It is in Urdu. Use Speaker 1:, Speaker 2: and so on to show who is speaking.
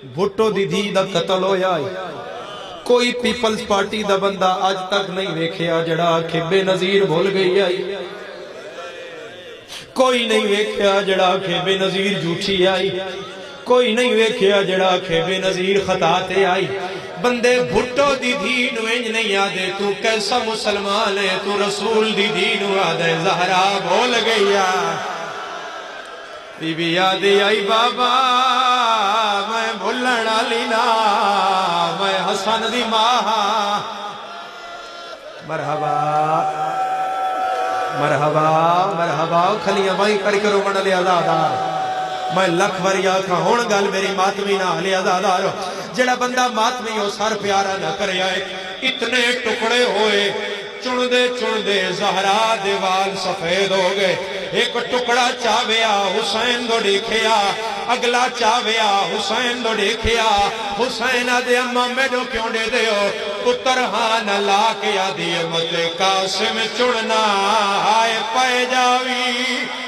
Speaker 1: بھٹو دی دھی دا قتل ہویا ہے، کوئی پیپلز پارٹی دا بندہ آج تک نہیں ویکھیا جڑا آکھے بے نظیر بھول گئی آئی، کوئی نہیں ویکھیا جڑا آکھے بے نظیر جھوٹی آئی، کوئی نہیں ویکھیا جڑا آکھے بے نظیر خطا تے آئی۔ بندے بھٹو دی دھی نو انج نہیں آدھے تو کیسا مسلمان ہے، تو رسول دی دھی نو آدھے زہرا بھول گئی آئی، بی بی آدھی آئی بابا میں بھولنا لینا میں حسن دی ماں، مرحبا مرحبا مرحبا کھلیاں بائی کر کرو من لے آزادار، میں لکھ وری آکھا ہون گل میری ماتمی نہ لے آزادار، جڑا بندہ ماتمی ہو سر پیارا نہ کرے آئے، اتنے ٹکڑے ہوئے چن دے زہرا دیوال سفید ہو گئے، ایک ٹکڑا چاویا حسین دو دیکھیا، اگلا چاویا حسین دو دیکھیا، حسین آدھے اممہ میڈو کیوں دے دے ہو، پتر ہاں نہ لا کے آدھی امت قاسم چڑنا آئے پائے جاوی۔